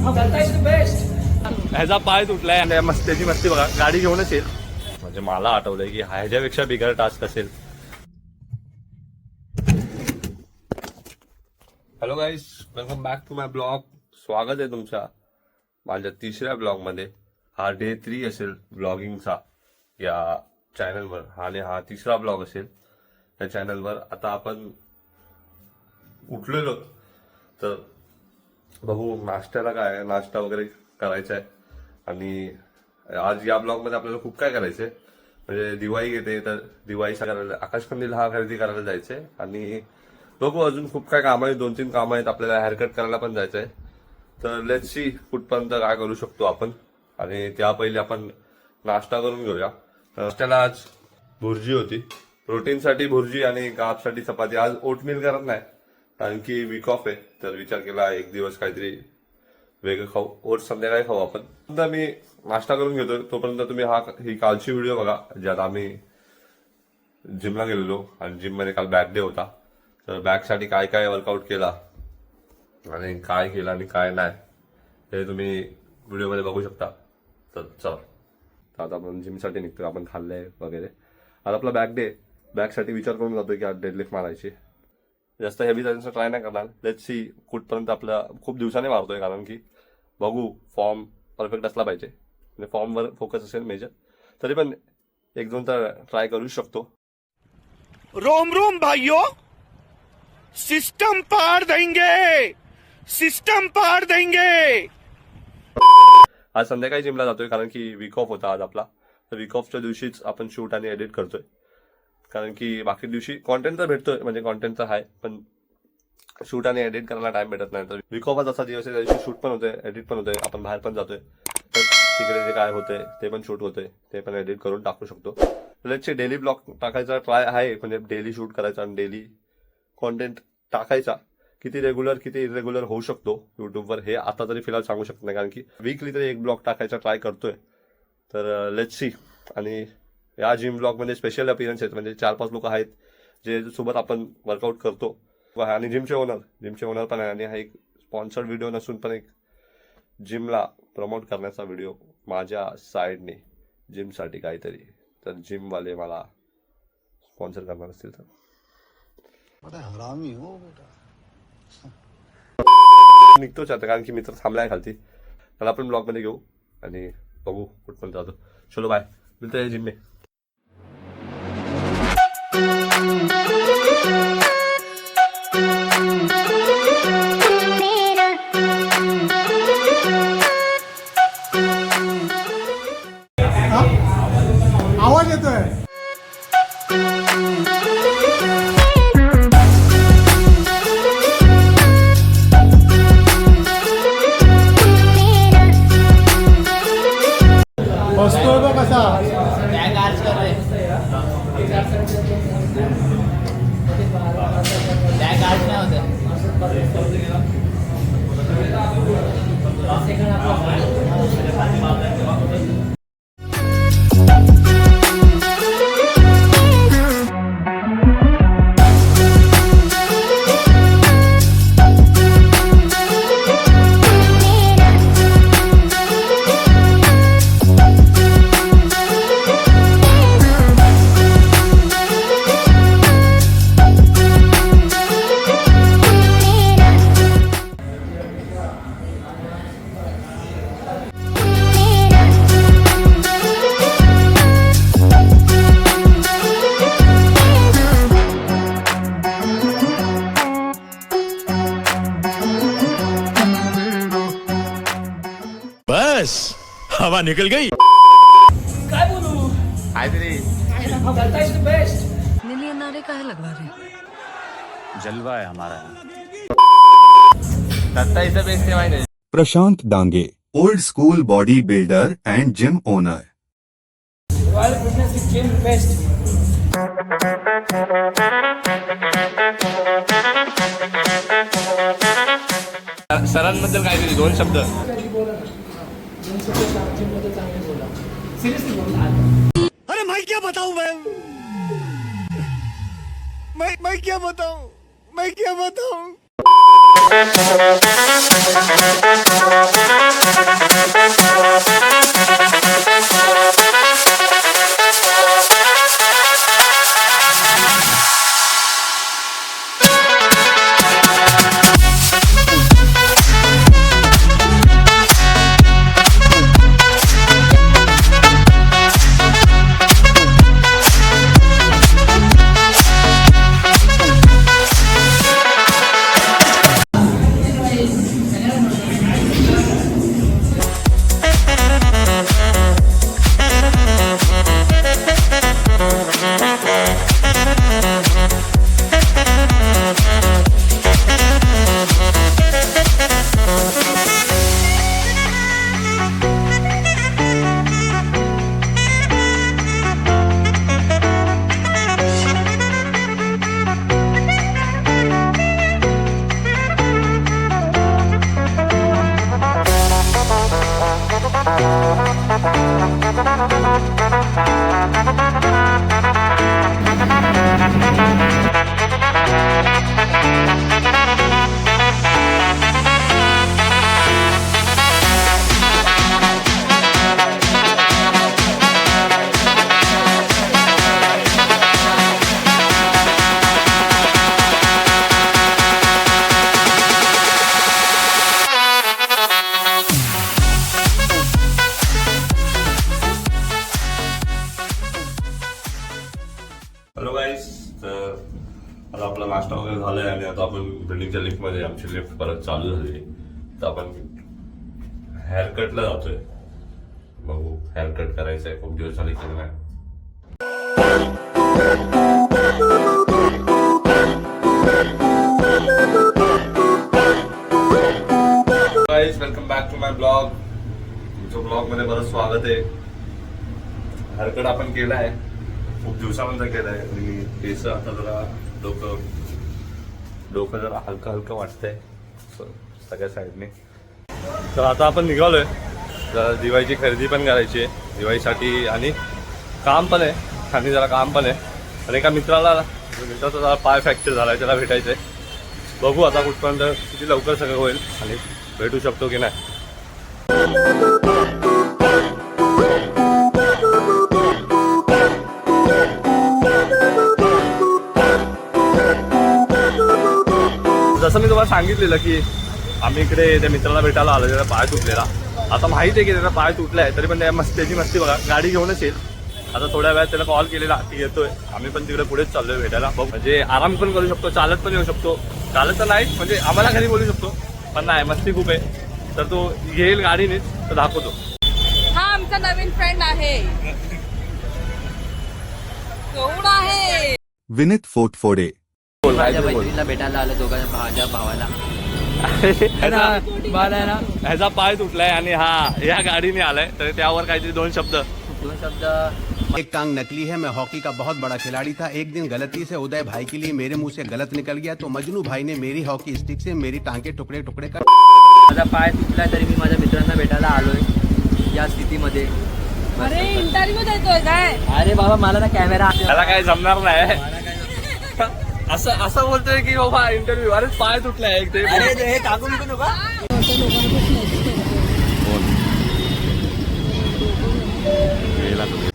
ह्याचा पाय तुटलाय आणि त्याची मस्ती बघा, गाडी घेऊनच येईल. म्हणजे मला आठवलंय की ह्याच्यापेक्षा बिगर टास्क असेल. Hello guys, welcome back to my blog. स्वागत आहे तुमच्या माझ्या तिसऱ्या ब्लॉग मध्ये. हा डे 3 असेल ब्लॉगिंगचा या चॅनलवर, आणि हा तिसरा ब्लॉग असेल या चॅनलवर. आता आपण उठलेलो तर बघू नाश्त्याला काय, नाश्ता वगैरे करायचा आहे. आणि आज या ब्लॉग मध्ये आपल्याला खूप काय करायचंय. म्हणजे दिवाळी येते तर दिवाळीचा करायला, आकाशकंदील हा खरेदी करायला जायचंय. आणि बघू अजून खूप काय काम आहे, 2-3 कामं आहेत. आपल्याला हेअरकट करायला पण जायचंय. तर लेट्स सी कुठपर्यंत काय करू शकतो आपण. आणि त्या पहिले आपण नाश्ता करून घेऊया. नाश्त्याला आज भुर्जी होती, प्रोटीनसाठी भुर्जी आणि कार्बसाठी चपाती. आज ओटमील करत नाही कारण की वीक ऑफ आहे, तर विचार केला एक दिवस काहीतरी वेगळं खाऊ. ओट संध्याकाळी खाऊ आपण. आता मी नाश्ता करून घेतो, तोपर्यंत तुम्ही ही कालची व्हिडिओ बघा ज्यात आम्ही जिमला गेलेलो. आणि जिम मध्ये काल बॅक डे होता, तर बॅकसाठी काय काय वर्कआउट केला आणि काय केलं आणि काय नाही हे तुम्ही व्हिडिओमध्ये बघू शकता. तर चला, आता आपण जिमसाठी निघतोय. आपण खाल्लंय वगैरे. आज आपला बॅक डे, बॅकसाठी विचार करून जातोय की आज डेडलिफ्ट मारायची. जास्त हेवी जायचं ट्राय नाही करणार. लेट्स सी कुठपर्यंत आपला. खूप दिवसाने मारतोय कारण की बघू फॉर्म परफेक्ट असला पाहिजे. म्हणजे फॉर्मवर फोकस असेल मेजर. तरी पण 1-2 तर ट्राय करू शकतो. रोम रोम भाइयों, सिस्टम पार देंगे, सिस्टम पार देंगे. आज संध्याकाळी जिमला जातोय कारण की वीक ऑफ होता आज आपला. तर वीक ऑफच्या दिवशीच आपण शूट आणि एडिट करतोय. कारण की बाकी दिवशी कॉन्टेंट तर भेटतोय, म्हणजे कॉन्टेंट तर आहे, पण शूट आणि एडिट करायला टाइम भेटत नाही. तर वीक ऑफच असा दिवस आहे, त्या दिवशी शूट पण होतोय, एडिट पण होतोय, आपण बाहेर पण जातोय. तर तिकडे जे काय होतंय ते पण शूट होतंय, ते पण एडिट करून टाकू शकतो. लेट्स डेली ब्लॉग टाकायचा ट्राय आहे, म्हणजे डेली शूट करायचा आणि डेली कॉन्टेंट टाकायचा. किती रेग्युलर किती इरेग्युलर होऊ शकतो युट्यूबवर हे आता तरी फिलहाल सांगू शकत नाही, कारण की वीकली तरी एक ब्लॉग टाकायचा ट्राय करतोय. तर लेट्स सी. आणि या जिम ब्लॉगमध्ये स्पेशल अपीयरन्स आहेत, म्हणजे 4-5 लोक आहेत जे सोबत आपण वर्कआउट करतो. आणि जिमचे ओनर पण आहे. आणि हा एक स्पॉन्सर्ड व्हिडिओ नसून पण एक जिमला प्रमोट करण्याचा व्हिडिओ माझ्या साईडने जिमसाठी काहीतरी. तर जिमवाले मला स्पॉन्सर करणार असतील तर हरामी हो बेटा. निघतोच आता, कारण की मित्र थांबलाय खालती. त्याला आपण ब्लॉगमध्ये घेऊ आणि बघू कुठपर्यंत जातो. चलो बाय, मिळतं आहे जिम में. आवाज येतोय. बसतोय बघ कसा. बॅग आर्च कर रहे, बॅग आर्च नाही होत. बस हवा निकल गई. काय बोलू, काहीतरी बेस्ट. मिलियन नारे काहे लगवा रहे. जलवा है हमारा. दत्ता इथं बेस्ट आहे माहिती आहे. Prashant Dange, old school bodybuilder and gym owner. Royal fitness gym best. सरांबद्दल काहीतरी 2 शब्द. अरे मैं क्या बताऊं, मैं क्या बताऊं, मैं क्या बताऊं. हॅलो गाईस, तर आता आपला नाश्ता वगैरे झालाय आणि आता आपण बिल्डिंगच्या लिफ्टमध्ये, आमची लिफ्ट परत चालू झाली. तर आपण हेअरकटला जातोय. बघू, हेअरकट करायचं आहे, खूप दिवस झाले केलं नाही. Guys, welcome back to my blog. तुमच्या ब्लॉग मध्ये बरंच स्वागत आहे. हेअरकट आपण केलाय, खूप दिवसानंतर केलंय आणि केस आता जरा डोकं जरा हलकं हलकं वाटतंय सगळ्या साईडने. तर आता आपण निघालोय. जरा दिवाळीची खरेदी पण करायची आहे दिवाळीसाठी, आणि काम पण आहे, आणि जरा काम पण आहे. आणि एका मित्राचा जरा पाय फ्रॅक्चर झालाय, त्याला भेटायचंय. बघू आता कुठपर्यंत, किती लवकर सगळं होईल आणि भेटू शकतो की नाही. जसं मी तुम्हाला सांगितलेलं की आम्ही इकडे त्या मित्राला भेटायला आलो, त्याचा पाय तुटलेला. आता माहिती आहे की त्याचा पाय तुटलाय, तरी पण त्याची मस्ती बघा, गाडी घेऊनच येईल. आता थोड्या वेळात त्याला कॉल केलेला की येतोय. आम्ही पण तिकडे पुढेच चाललोय भेटायला. म्हणजे आराम पण करू शकतो, चालत पण येऊ शकतो. चालत तर नाही, म्हणजे आम्हाला घरी बोलू शकतो, पण नाही, मस्ती खूप आहे. तर तो येईल गाडीनेच, तर दाखवतो. हा आमचा नवीन फ्रेंड आहे, गौड आहे. विनीत फोटफोडे. माझ्या मैत्रिणीला भेटायला आलो, दोघांच्या माझ्या भावाला. ह्याचा पाय तुटलाय आणि हा या गाडीने आलाय, तर त्यावर काहीतरी दोन शब्द. एक टांग नकली है, मैं हॉकी का बहुत बड़ा खिलाड़ी था. एक दिन गलती से उदय भाई के लिए मेरे मुंह से गलत निकल गया, तो मजनू भाई ने मेरी हॉकी स्टिक से मेरी टांग के टुकड़े टुकड़े कर. माझा पाय तुटलाय, तरी मी माझ्या मित्रांना भेटायला आलोय या स्थितीमध्ये. अरे इंटरव्ह्यू देतोय काय? अरे बाबा, मला ना कॅमेरा त्याला काही जमणार नाही. असं बोलतोय की बाबा इंटरव्ह्यू. अरे पाय तुटलाय एक ते. हे टाकून नका.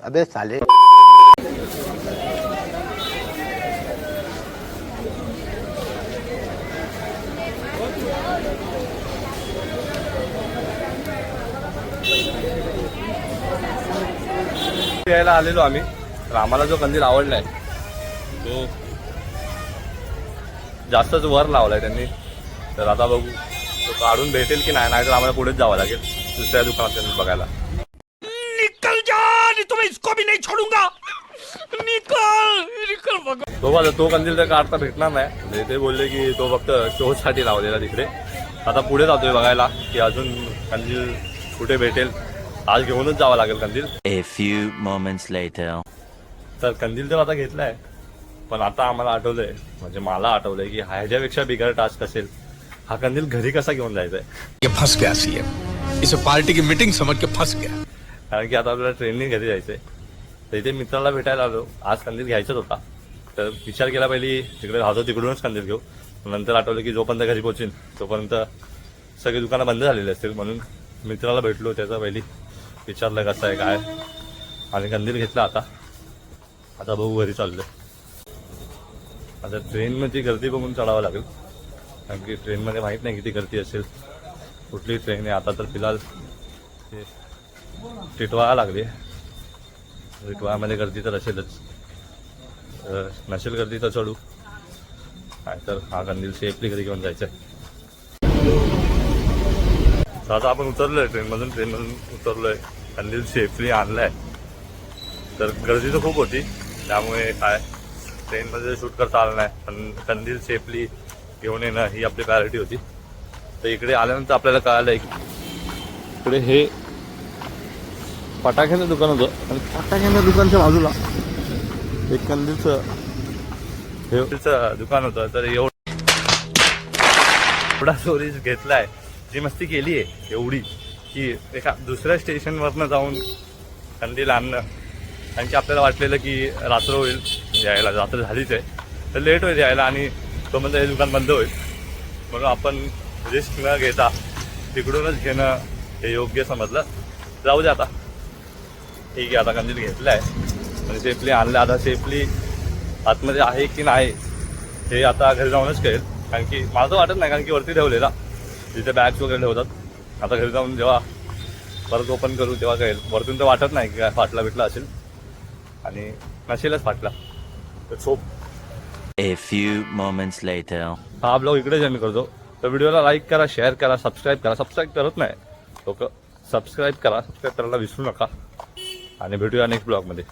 अबे साले. यायला आलेलो आम्ही. तर आम्हाला जो कंदील आवडलाय तो जास्तच वर लावलाय त्यांनी. तर आता बघू तो काढून भेटेल की नाही, नाहीतर आम्हाला पुढेच जावं लागेल दुसऱ्या दुकानात कंदील बघायला. निकल जा, नहीं तो मैं इसको भी नहीं छोड़ूंगा. निकल बघू आता तो कंदील तर काढता भेटणार नाही. म्हणजे ते बोलले की तो फक्त शो साठी लावलेला तिकडे. आता पुढे जातोय बघायला की अजून कंदील कुठे भेटेल. आज घेऊनच जावं लागेल कंदील. A few moments later. तर कंदील तर आता घेतलाय, पण आता आम्हाला आठवलंय, म्हणजे मला आठवलंय की ह्याच्यापेक्षा बिगर टास्क असेल. हा कंदील घरी कसा घेऊन जायचा आहे. ये फंस गया सीएम, इसे पार्टी की मीटिंग समझ के फंस गया. कारण की आता आपल्याला ट्रेनने घरी जायचंय. तर इथे मित्राला भेटायला आलो. आज कंदील घ्यायचाच होता, तर विचार केला पहिली तिकडे राहतो तिकडूनच कंदील घेऊ. नंतर आठवलं की जोपर्यंत घरी पोहोचीन तोपर्यंत सगळी दुकानं बंद झालेली असतील, म्हणून मित्राला भेटलो. त्याचा पहिली विचारलं कसं आहे काय, आणि कंदील घेतला. आता बघू घरी चाललोय. आता ट्रेनमध्ये गर्दी बघून चढावं लागेल, कारण की ट्रेनमध्ये माहीत नाही किती गर्दी असेल, कुठली ट्रेन आहे. आता तर फिलहाल टिटवाळा लागली. टिटवाळ्यामध्ये गर्दी तर असेलच, नसेल गर्दी तर चढू, काय तर हा कंदील सेफली घरी घेऊन जायचं आहे. तर आता आपण उतरलोय ट्रेनमधून उतरलोय. कंदील सेफली आणलाय. तर गर्दी तर खूप होती, त्यामुळे काय ट्रेनमध्ये शूट करता आलं नाही, पण कंदील सेफली घेऊन येणं ही आपली प्रायोरिटी होती. तर इकडे आल्यानंतर आपल्याला कळालं की इकडे हे फटाक्याचं दुकान होतं, आणि फटाक्याच्या दुकानच्या बाजूला एक कंदीलचं दुकान होतं. तर एवढा स्टोरेज घेतलाय, जी मस्ती केली आहे एवढी, की एका दुसऱ्या स्टेशनवरनं जाऊन कंदील आणणं, कारण की आपल्याला वाटलेलं की रात्र होईल यायला, रात्र झालीच आहे तर लेट होईल यायला आणि तो म्हणजे हे दुकान बंद होईल, म्हणून आपण रिस्क न घेता तिकडूनच घेणं हे योग्य समजलं. जाऊ दे आता, ठीक आहे. आता कंदील घेतलं आहे आणि सेफली आणलं. आता सेफली आतमध्ये आहे की नाही हे आता घरी जाऊनच कळेल, कारण की मला तर वाटत नाही, कारण की वरती ठेवलेला जिथे बॅग्स वगैरे ठेवतात. आता घरी जाऊन जेव्हा परत ओपन करू तेव्हा कळेल. वरतून तर वाटत नाही की काय फाटला बिटला असेल आणि नसेलच फाटला तर soap. A few moments later. हा ब्लॉग इकडेच आम्ही करतो. तर व्हिडिओला लाईक करा, शेअर करा, सबस्क्राईब करा. सबस्क्राईब करत नाही लोक, सबस्क्राईब करा, सबस्क्राईब करायला विसरू नका आणि भेटूया नेक्स्ट ब्लॉगमध्ये.